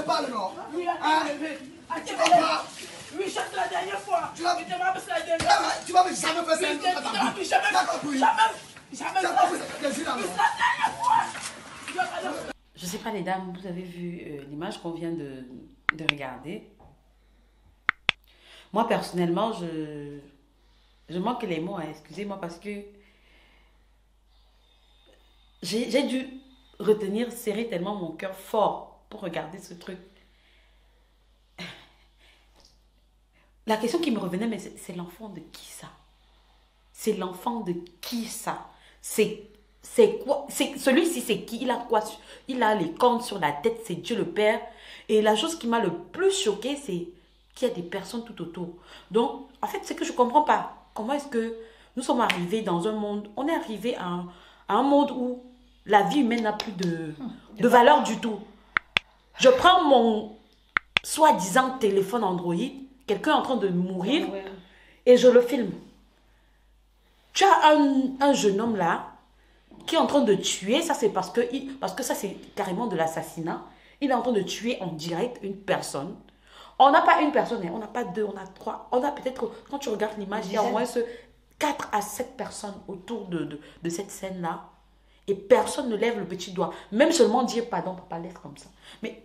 parle, non? Oui, tu vas pas. Oui, chaque la dernière fois. Tu vas me Tu vas jamais faire ça. Je sais pas les dames, vous avez vu l'image qu'on vient de regarder. Moi personnellement, je manque les mots, hein, excusez-moi parce que j'ai dû retenir, serrer tellement mon cœur fort pour regarder ce truc. La question qui me revenait, mais c'est l'enfant de qui ça? C'est l'enfant de qui ça? C'est quoi? Celui-ci, c'est qui? Il a quoi? Il a les cornes sur la tête, c'est Dieu le Père. Et la chose qui m'a le plus choquée, c'est qu'il y a des personnes tout autour. Donc, en fait, c'est que je ne comprends pas. Comment est-ce que nous sommes arrivés dans un monde, on est arrivé à un monde où la vie humaine n'a plus de valeur du tout. Je prends mon soi-disant téléphone Android, quelqu'un est en train de mourir, et je le filme. Tu as un jeune homme là, qui est en train de tuer, ça c'est parce que ça c'est carrément de l'assassinat. Il est en train de tuer en direct une personne. On n'a pas une personne, on n'a pas deux, on a trois. On a peut-être, quand tu regardes l'image, il y a au moins 4 à 7 personnes autour de cette scène-là. Et personne ne lève le petit doigt. Même seulement dire pardon, papa, laisse comme ça. Mais...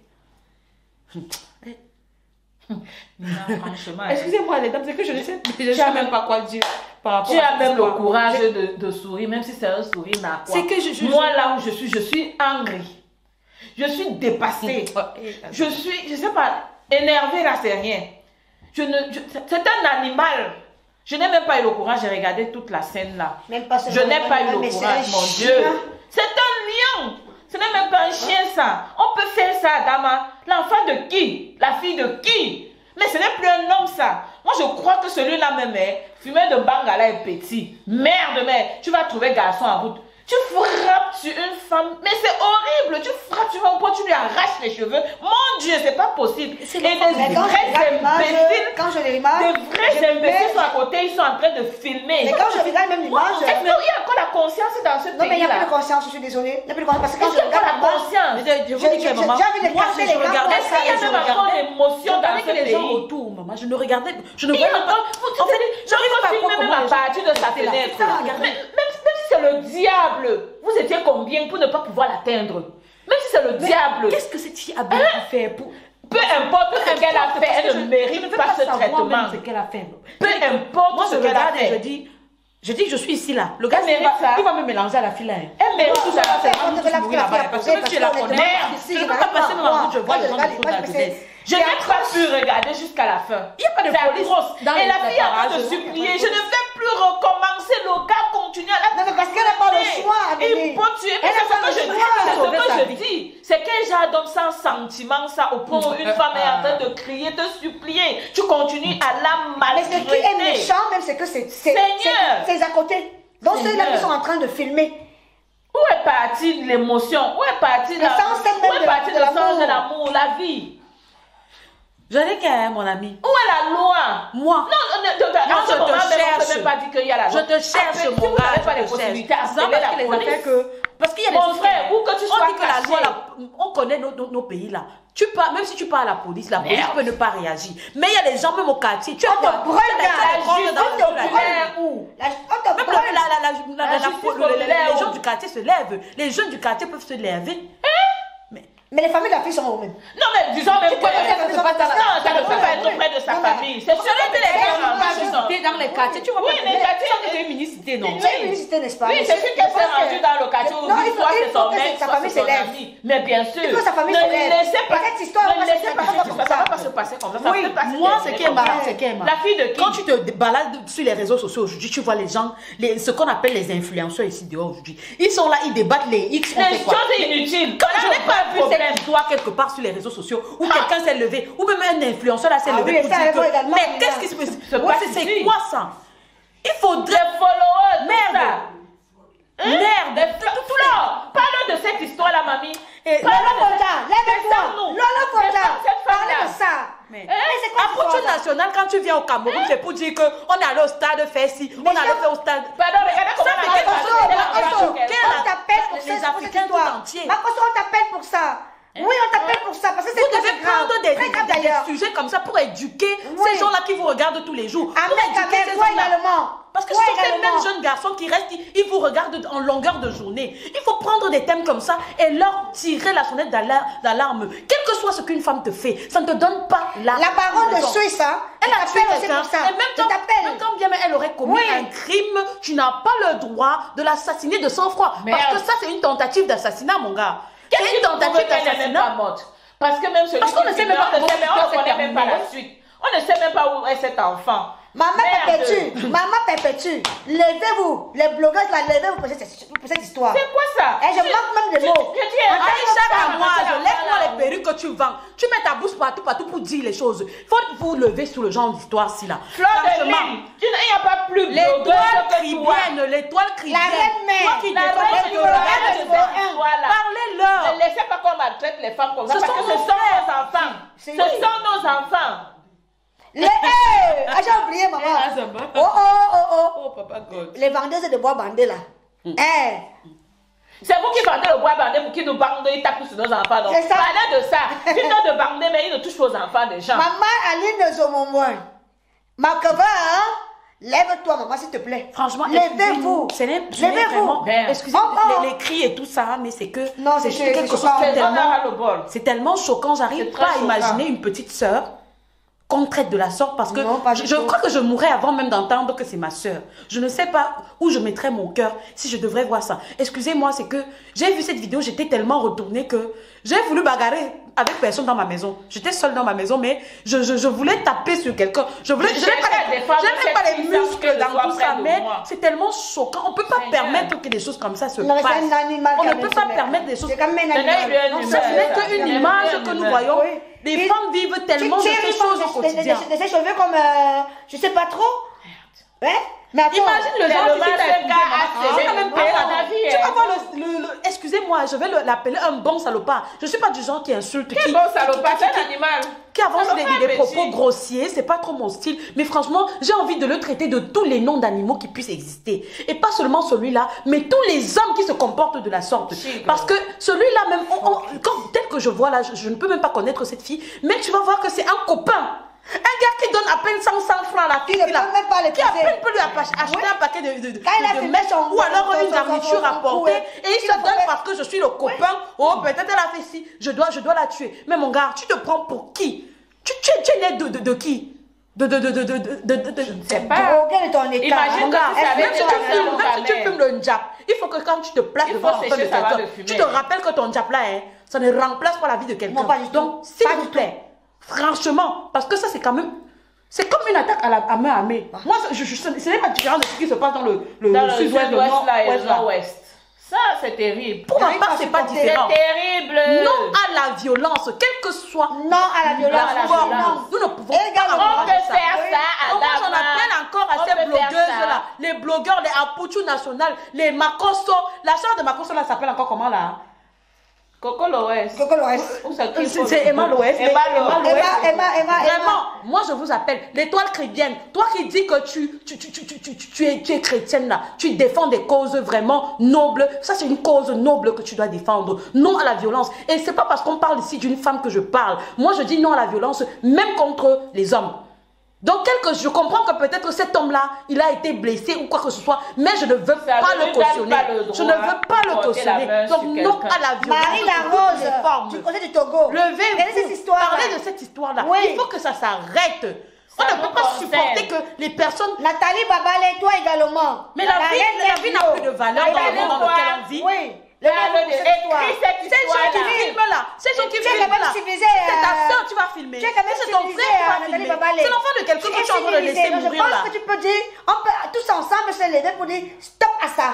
franchement. Excusez-moi les dames, c'est que je ne sais même pas quoi dire. Tu as même le courage de sourire, même si c'est un sourire n'a quoi. C'est que moi là où je suis angry. Je suis dépassée. Je sais pas, énervée là, c'est rien. C'est un animal. Je n'ai même pas eu le courage de regarder toute la scène là. Je n'ai pas eu le courage, mon Dieu. C'est un lion. Ce n'est même pas un chien ça. On peut faire ça, Adama. L'enfant de qui? La fille de qui? Mais ce n'est plus un homme ça. Moi je crois que celui-là même est fumeur de bangala est petit. Merde, mais tu vas trouver garçon en route. Tu frappes sur une femme, mais c'est horrible. Tu frappes sur un point, tu lui arraches les cheveux. Mon Dieu, c'est pas possible. Et des vrais imbéciles, quand je l'image, des vrais imbéciles sont à côté, ils sont en train de filmer. Mais quand je regarde même l'image, est-ce qu'il y a encore la conscience dans ce pays-là? Non, mais il n'y a plus de conscience, je suis désolée. Il n'y a plus de conscience parce que quand je regarde la conscience, je vous dis que maman, moi je regardais ça, il y a même encore d'émotions dans ce pays. Les gens autour, maman, je ne regardais, je ne voyais pas. En fait, j'arrive pas à filmer même à partir de sa fenêtre. Même si c'est le diable, vous étiez combien pour ne pas pouvoir l'atteindre? Même si c'est le diable. Qu'est-ce que cette fille a bien fait pour... Peu importe ce qu'elle a fait, elle ne mérite pas ce traitement. Ce qu'elle a fait. Peu importe ce qu'elle a fait. Je dis que je suis ici là. Le gars, il va me mélanger à la fille là. Elle mérite tout ça. Parce que tu la connais. Je ne peux pas passer dans la route, je vois les gens de la jeunesse. Je n'ai pas pu regarder jusqu'à la fin. Il n'y a pas de police. Et la fille est en train de supplier. Je ne vais plus recommencer. Le gars continue à la... Non, mais parce qu'elle n'a pas le choix. Il faut tuer. C'est ce que je dis. C'est quel genre d'homme sans sentiment, ça, au point où une femme est en train de crier, de supplier. Tu continues à la maltraiter. Mais ce qui est méchant, même, c'est que c'est à côté. Donc ceux-là qui sont en train de filmer. Où est partie l'émotion? Où est partie le sens de l'amour, la vie? Je n'ai qu'à mon ami. Où est la loi? Moi. Non, je te cherche. Je ne pas dire qu'il y a la loi. Je te cherche, mon gars. Je pas les possibilités à appeler la police. Parce qu'il y a des mon frère, où que tu sois on dit que la loi, là, on connaît nos pays là. Même si tu parles à la police peut ne pas réagir. Mais il y a des gens, même au quartier, tu as quoi? Les gens du quartier se lèvent. Les jeunes du quartier peuvent se lever. Mais les familles de la fille sont où même? Non, mais disons même que ça ne peut pas être près de sa famille. C'est sûr que les gens dans les quartiers. Tu vois pas les quartiers sont une minicité, non? C'est une minicité, n'est-ce pas? Oui, c'est sûr qu'elle s'est rendue dans le quartier où soit c'est son mec, soit c'est son ami. Mais bien sûr, il faut sa famille se lève. Cette histoire, ne laissez pas ça va pas se passer comme ça. Oui, moi, ce qui est marrant, c'est qu'elle la fille de qui? Quand tu te balades sur les réseaux sociaux aujourd'hui, tu vois les gens, ce qu'on appelle les influenceurs ici dehors aujourd'hui. Ils sont là, ils débattent les X. Les choses inutiles. Je n'ai pas vu cette histoire quelque part sur les réseaux sociaux où quelqu'un s'est levé, ou même un influenceur là s'est levé pour dire que... Mais qu'est-ce qui se passe? C'est quoi ça? Il faudrait... followers, merde. Merde. Tout là. Parle de cette histoire là, mamie. Lola Fonda, parlez de ça. Mais c'est quoi la fortune nationale quand tu viens au Cameroun, c'est pour dire qu'on est allé au stade faire ci, on est allé au stade. Pardon, regardez comment on t'appelle pour ça. Les Africains tout entiers. On t'appelle pour ça. Oui, on t'appelle pour ça, parce que c'est Vous devez grave. prendre Très grave d'ailleurs. des sujets comme ça pour éduquer Oui. ces gens-là qui vous regardent tous les jours. Pour Ahmed, éduquer ces toi gens-là. également. Parce que Toi ce sont les également. mêmes jeunes garçons qui restent, ils vous regardent en longueur de journée. Il faut prendre des thèmes comme ça et leur tirer la sonnette d'alarme. Quel que soit ce qu'une femme te fait, ça ne te donne pas la baronne de raison. Suisse, hein, Elle a tué t'appelle aussi quelqu'un. pour ça. Et même quand bien elle aurait commis Oui. un crime, tu n'as pas le droit de l'assassiner de sang-froid. Parce que ça, c'est une tentative d'assassinat, mon gars. C'est une tentative qu'elle n'est même d'assassinat. pas morte? Parce que même celui Parce qu'on qui ne sait filme, même pas on ne comment sait même- on ne l'histoire connaît s'est même pas la terminée. suite. On ne sait même pas où est cet enfant. Maman Merde. perpétue, maman perpétue. Levez-vous, les blogueuses là, levez-vous pour cette histoire. C'est quoi ça? Et je manque même de mots. Je dis, Aïcha, à moi, je laisse-moi les perruques que tu vends. Tu mets ta bouche partout pour dire les choses. Il faut vous lever sur le genre d'histoire-ci là. Fleur de Franchement, lune, il n'y a pas plus l'étoile blogueuse que toi. cribienne, l'étoile cribienne. La reine mère. Toi qui La défends reine les du blogueurs, regarde de Niveau cette un. histoire-là. parlez-leur. Ne laissez pas qu'on maltraite les femmes comme ça, Ce parce sont que ce nos sont frères. nos enfants. Ce C'est- sont nos enfants. Ah, j'ai oublié, maman. Oh. Papa God. Les vendeuses de bois bandés là. C'est vous qui vendez le bois bandé pour qu'ils nous bandent, ils tapent sur nos enfants. Donc, C'est ça. parlez de ça. Ils ont de bander, mais ils ne touchent pas aux enfants des gens. Maman Aline Zomomouin. Makava, hein? Lève-toi, maman, s'il te plaît. Franchement, levez-vous. Ce n'est Levez-vous. vraiment. Excusez Oh. les cris et tout ça, mais c'est que. Non, c'est quelque chose choquant. de C'est tellement. dans le bol. C'est tellement choquant, j'arrive C'est pas très à imaginer choquant. une petite sœur qu'on traite de la sorte parce que Non, pas du je tout. crois que je mourrais avant même d'entendre que c'est ma sœur. Je ne sais pas où je mettrais mon cœur si je devrais voir ça. Excusez-moi, c'est que j'ai vu cette vidéo, j'étais tellement retournée que j'ai voulu bagarrer avec personne dans ma maison. J'étais seule dans ma maison, mais je voulais taper sur quelqu'un. Je voulais, je n'ai cherchais à défendre même pas cette les fille sans muscles qu'elle dans soit tout ça, près de mais moi. c'est tellement choquant. On ne peut pas Seigneur. permettre que des choses comme ça se Non, mais passent. c'est un animal. On ne quand peut même, pas c'est permettre des choses. C'est comme un n'est animal. plus un Non, humain. ça, Ce c'est n'est Ça, qu'une c'est image bien que nous humain. voyons. Oui. Les Et femmes vivent tellement de Tu ces choses au quotidien. de ses cheveux comme, je sais pas trop. Ouais? Mais attends. Imagine le genre de Tellement fille ce qui gars a c'est quand même pas à la vie. Tu vas voir excusez-moi, je vais l'appeler un bon salopard. Je suis pas du genre qui insulte. Quel bon salopard, c'est un animal. Qui avance Salopard des petit. propos grossiers, c'est pas trop mon style. Mais franchement, j'ai envie de le traiter de tous les noms d'animaux qui puissent exister. Et pas seulement celui-là, mais tous les hommes qui se comportent de la sorte. Chic. Parce que celui-là même, tel que je vois là, je ne peux même pas connaître cette fille, mais tu vas voir que c'est un copain. Un gars qui donne à peine 100 francs à la fille, Qui ne peut même pas les qui à payer. peine peut lui acheter un paquet de Quand il a filmé mèches son- ou alors son- une garniture à son- porter, ouais. et il Il se a donne fait- parce que je suis le copain. Oh, peut-être elle a fait ci, je dois la tuer. Mais mon gars, tu te prends pour qui? Tu es né de qui? Je ne sais pas. Quel est ton état? Imagine Mon gars, que tu savais Même si que tu ta filmes, mère, même si ta tu mère. filmes le njap, il faut que quand tu te places Il devant faut l'enfant de sécher, ça va quelqu'un, de fumer. tu te rappelles que ton njap là, ça ne remplace pas la vie de quelqu'un. Non, pas du tout. Donc, s'il Pas vous du plaît, franchement, parce que ça c'est quand même... C'est comme une attaque à main armée. Moi, ce n'est pas différent de ce qui se passe dans le Dans le sud-ouest, le sud-ouest là et le nord-ouest là. nord-ouest. Ça, c'est terrible. Pour ma J'arrive part, pas à c'est pas supporter. différent. C'est terrible. Non à la violence, quelle que soit Non à la violence. la la forme. violence. Nous ne pouvons Et pas regarde, On encourager peut ça. faire ça à Donc, moi, j'en Dama. appelle encore à On ces peut faire blogueuses ça. là, les blogueurs, les Apuchu national, les Makoso. La soeur de Makoso là s'appelle encore comment là? Coco l'Ouest. Coco l'Ouest. Où c'est qui, C'est Emma l'Ouest. Emma l'Ouest. Emma. Vraiment, moi je vous appelle l'étoile chrétienne. Toi qui dis que tu es chrétienne là, tu défends des causes vraiment nobles. Ça c'est une cause noble que tu dois défendre. Non à la violence. Et c'est pas parce qu'on parle ici d'une femme que je parle. Moi je dis non à la violence, même contre les hommes. Donc je comprends que peut-être cet homme-là, il a été blessé ou quoi que ce soit, mais je ne veux Ça pas ne le lui donne cautionner. pas le droit Je ne veux pas de le porter la cautionner. main Donc sur non quelqu'un. à la violence. Marie sous toutes les Larose, formes. du côté du Togo. Levez-vous. Quelle est cette histoire? Parlez de cette histoire-là. Oui. Il faut que ça s'arrête. On Ça ne nous peut pas concerne. supporter que les personnes... Nathalie Babale, toi également. Mais la vie n'a plus de valeur dans le monde dans lequel on vit. Oui. Parle de écris cette Ces gens qui histoire-là. filment là, ces gens qui Tu es filment quand même là, civilisé, c'est ta soeur tu vas filmer, tu es quand même c'est ton civilisé, frère qui va Nathalie filmer, Babale. c'est l'enfant de quelqu'un que tu es en train de laisser Je mourir là. pense que tu peux dire, on peut tous ensemble se lever pour dire stop à ça.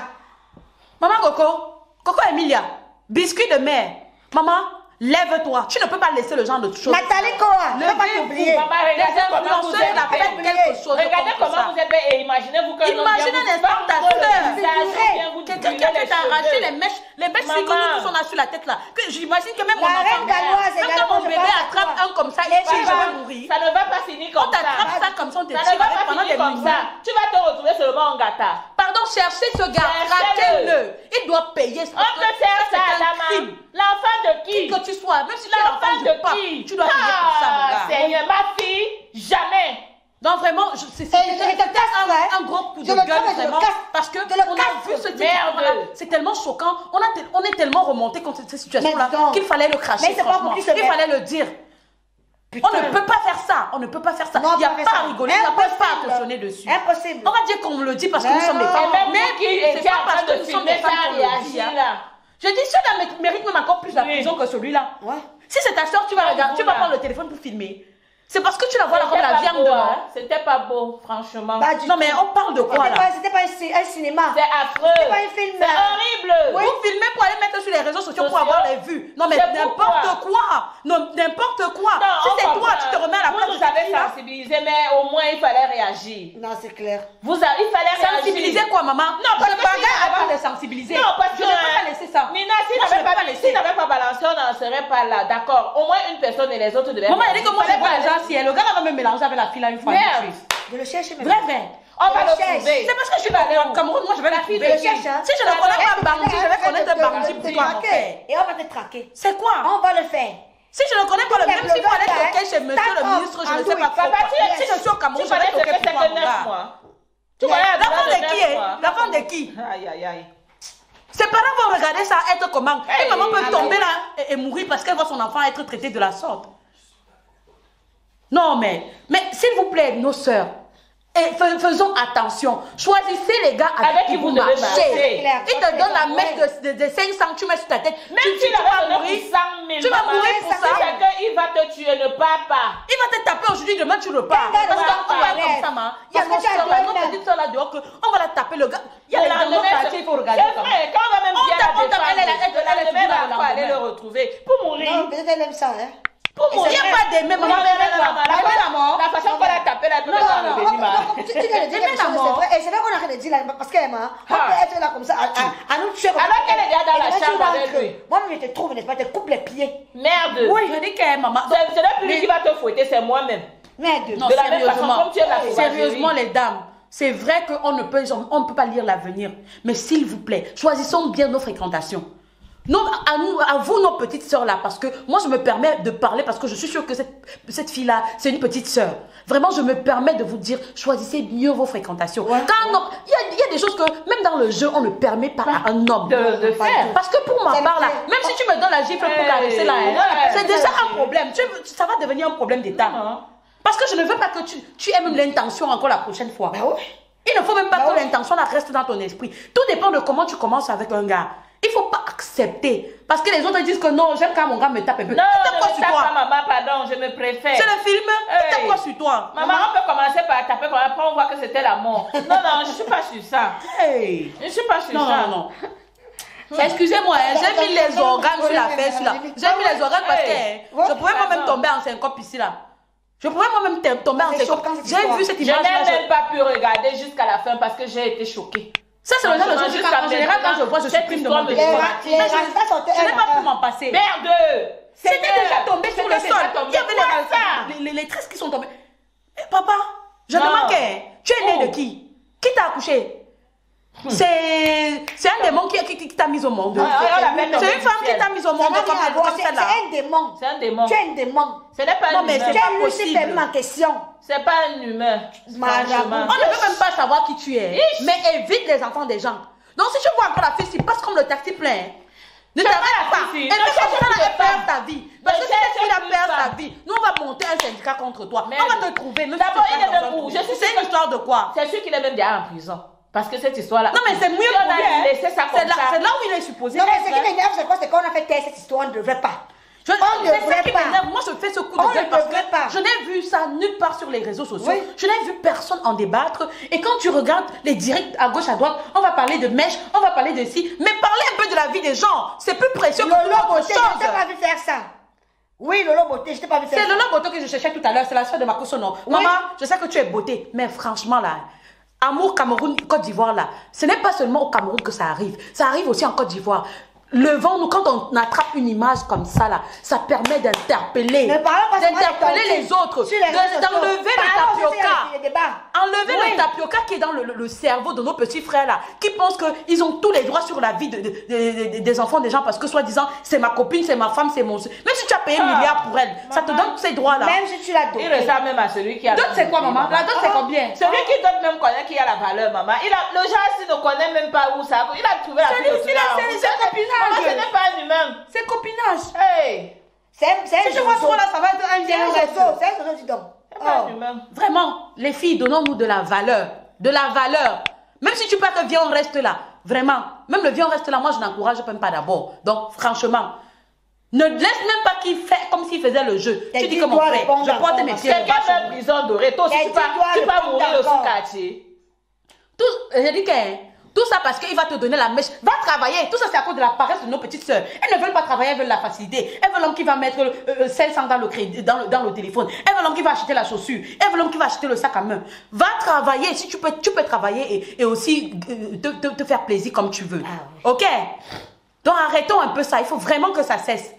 Maman Coco Emilia, biscuit de mer, maman, lève-toi, tu ne peux pas laisser le genre de choses. Nathalie Koa, je ne peux pas t'oublier. Maman, regardez comment vous êtes la fête quelque chose. Regardez comme ça. comment vous êtes belle et imaginez-vous que Imagine un instant ta soeur. Quelqu'un qui a fait ta arracher les mèches filles que Maman. nous tous on a sur la tête là. Que j'imagine que même mon La enfant, reine galloise même également, quand mon je bébé pense à attrape toi. un comme ça, Les il dit je mamans. vais mourir. Ça ne va pas finir On comme t'attrape ça. ça comme ça, on te Ça tire ne va avec pas pendant des finir comme minutes. ça. Tu vas te retrouver seulement en gâta. Pardon, cherchez ce gars, Cherchez-le. traquez-le. Il doit payer. On peut faire ça, Adama. L'enfant de qui que tu sois, même si tu es l'enfant du pape, tu dois payer pour ça, mon gars. Seigneur, ma fille, jamais. Non, vraiment, c'était un gros coup de gueule, vraiment, parce que on a vu ce type de... C'est tellement choquant, on est tellement remonté contre cette situation-là qu'il fallait le cracher, franchement. Il fallait le dire. Putain. On ne peut pas faire ça. On ne peut pas faire ça. Il n'y a pas à rigoler, il n'y a pas à cautionner dessus. Impossible. On va dire qu'on me le dit parce que nous sommes des femmes. Mais c'est pas parce que nous sommes des femmes qu'on le dit. Je dis, celui-là mérite même encore plus la prison que celui-là. Si c'est ta soeur, tu vas regarder, tu vas prendre le téléphone pour filmer. C'est parce que tu la vois là comme la viande dehors. C'était pas beau, franchement. Non, mais on parle de quoi là? C'était pas un cinéma. C'est affreux. C'était pas un film. C'est horrible. Vous filmez pour aller mettre sur les réseaux sociaux pour avoir les vues. Non, mais n'importe quoi. Non, n'importe quoi. Si c'est toi, tu te remets à la place. Vous nous avez sensibilisé, mais au moins il fallait réagir. Non, c'est clair. Il fallait réagir. Sensibiliser quoi, maman? Non, parce que avant de sensibiliser. Non, parce que je ne peux pas laisser ça. Nina, si n'avait pas balancé, on n'en serait pas là. D'accord. Au moins une personne et les autres devaient. Maman, elle dit que moi, je vois les gens si le gars va me mélanger avec la fille là une fois. Je le cherche même. Vrai. On va le trouver. C'est parce que je suis allée au Cameroun, moi je vais la trouver. Si je ne connais pas Bandit, je vais connaître Bandit pour toi, mon frère. Et on va te traquer. C'est quoi? On va le faire. Si je ne connais pas le même, s'il faut aller toquer chez monsieur le ministre, je ne sais pas quoi. Si je suis au Cameroun, je vais toquer pour toi, mon gars. Tu connais l'enfant de qui? L'enfant de qui? Aïe, aïe, aïe. Ses parents vont regarder ça être comment? Une maman peut tomber là et mourir parce qu'elle voit son enfant être traité de la sorte. Non, mais s'il vous plaît, nos sœurs, faisons attention. Choisissez les gars avec qui vous marchez. Ils te donnent la mèche de 500, tu mets sur ta tête. Même si tu vas mourir 100 000, tu vas mourir pour ça. Il va te tuer, ne pars pas. Il va te taper aujourd'hui, demain tu repars. Parce qu'on parle comme ça, ma. Il y a nos soeurs là, nos petites soeurs là dehors, on va la taper le gars. Il y a les gens quartier, il faut regarder. C'est vrai, quand on va même bien la défendre, aller le retrouver. Pour mourir. Non, peut-être elle aime ça, hein. Pour mourir, il n'y a pas d'aimer, maman. La façon qu'on l'a tapé, la plupart dans le béni. Tu viens de dire quelque chose, c'est vrai. Et c'est vrai qu'on a rien de dire là, parce qu'elle m'a. On peut être là comme ça, à nous tuer. Alors qu'elle est déjà dans la chambre avec lui. Moi-même, je te trouve, n'est-ce pas, je te coupe les pieds. Merde. Oui, je dis qu'elle, maman. C'est là plus lui qui va te fouetter, c'est moi-même. Merde. Non, de la même façon, comme tu es la sérieusement, les dames. C'est vrai qu'on ne peut pas lire l'avenir. Mais s'il vous plaît, choisissons bien nos fréquentations. Non, à vous, nos petites sœurs là, parce que moi je me permets de parler parce que je suis sûre que cette fille là, c'est une petite sœur. Vraiment, je me permets de vous dire, choisissez mieux vos fréquentations. Ouais. Il y a des choses que même dans le jeu, on ne permet pas à un homme de faire. Parce que pour ma part là, même si tu me donnes la gifle pour caresser là, c'est déjà un problème. Ça va devenir un problème d'état. Parce que je ne veux pas que tu aies même l'intention encore la prochaine fois. Bah oui. Il ne faut même pas que l'intention reste dans ton esprit. Tout dépend de comment tu commences avec un gars. Il ne faut pas accepter. Parce que les autres disent que non, j'aime quand mon gars me tape un peu. Non, ne me tape pas, maman, pardon, je me préfère. C'est le film. Il tape quoi sur toi? Maman, on peut commencer par taper, après on voit que c'était la mort. Non, je ne suis pas sur ça. Hey. Je ne suis pas sur ça. Non. Excusez-moi, j'ai mis les organes sur la fesse là. J'ai mis les organes parce que je pouvais moi-même tomber en syncope ici là. Je pourrais moi-même tomber en syncope. J'ai vu cette image là. Je n'ai même pas pu regarder jusqu'à la fin parce que j'ai été choquée. Ça, c'est le genre de choses qu'en général, quand je vois, je supprime de mon téléphone. Je n'ai pas pu m'en passer. Merde! C'était déjà tombé sur le sol. Il y avait les tresses qui sont tombées. Papa, je demande tu es né de qui? Qui t'a accouché? C'est un démon qui t'a mis au monde. C'est une femme qui t'a mis au monde comme celle-là. C'est un démon. C'est un démon. Tu es un démon. Ce n'est pas un humain. C'est pas possible. ma question. C'est pas un humain. On ne veut même pas savoir qui tu es. Mais évite les enfants des gens. Donc si tu vois encore la fille, si passe comme le taxi plein. Ne t'arrête pas. Et puis quand tu vas perdre ta vie. Parce que si tu vas perdre ta vie, nous on va monter un syndicat contre toi. On va te trouver. D'abord, il est même où? C'est une histoire de quoi? C'est sûr qu'il est même déjà en prison. Parce que cette histoire-là. Non, mais c'est mieux pour lui. Laissé ça comme ça. C'est là où il est supposé. Non, mais ce qui m'énerve, c'est quoi? C'est qu'on a fait taire cette histoire, on ne devrait pas. C'est ça qui m'énerve. Moi, je fais ce coup de gueule parce que je n'ai vu ça nulle part sur les réseaux sociaux. Oui. Je n'ai vu personne en débattre. Et quand tu regardes les directs à gauche, à droite, on va parler de mèche, on va parler de ci. Mais parler un peu de la vie des gens, c'est plus précieux que Lolo Beauté, je t'ai pas vu faire ça. Oui, Lolo Beauté, je t'ai pas vu faire ça. C'est Lolo Beauté que je cherchais tout à l'heure. C'est la soeur de Makosono. Oui. Maman, je sais que tu es beauté. Mais franchement, là, Amour Cameroun, Côte d'Ivoire, là, ce n'est pas seulement au Cameroun que ça arrive aussi en Côte d'Ivoire. levons-nous, quand on attrape une image comme ça, là, ça permet d'interpeller. Ne parlons pas seulement D'interpeller des les autres. sur les réseaux sociaux. D'enlever le Parlons aussi tapioca. sur les débats. Enlever Oui. le tapioca qui est dans le cerveau de nos petits frères là, qui pensent qu'ils ont tous les droits sur la vie des enfants des gens parce que soi-disant c'est ma copine, c'est ma femme, c'est mon... Même si tu as payé 1 milliard pour elle, ça te donne ces droits là. Même si tu l'as Il donné. ressemble même à celui qui a... Dot c'est quoi maman? La dot c'est combien? Celui qui donne même connaît qui a la valeur, maman. Le genre ici ne connaît même pas où ça... Il a trouvé la Celui-ci là, c'est copinage. Maman, ce n'est pas un humain. C'est copinage. Hey! C'est Si je vois réseau. trop là, ça va être un C'est un vieil réseau. C'est un réseau, dis donc. C'est pas Oh. un humain. Vraiment, les filles, donnons-nous de la valeur. De la valeur. Même si tu peux que viens, on reste là. Vraiment. Même le viens, on reste là. Moi, je n'encourage même pas d'abord. Donc, franchement, ne laisse même pas qu'il fait comme s'il faisait le jeu. T'as Tu dit dis que mon toi, frère, répondre je porte encore, mes parce pieds. que Quelqu'un met prison dorée. Toi aussi, Mais tu vas dis-toi, mourir au répondre sous-quartier. J'ai dit que tout ça parce qu'il va te donner la mèche. Va travailler. Tout ça, c'est à cause de la paresse de nos petites sœurs. Elles ne veulent pas travailler, elles veulent la facilité. Elles veulent l'homme qui va mettre 500 dans le crédit, dans le téléphone. Elles veulent l'homme qui va acheter la chaussure. Elles veulent l'homme qui va acheter le sac à main. Va travailler. Si tu peux travailler et aussi te faire plaisir comme tu veux. Ah oui. Ok? Donc arrêtons un peu ça. Il faut vraiment que ça cesse.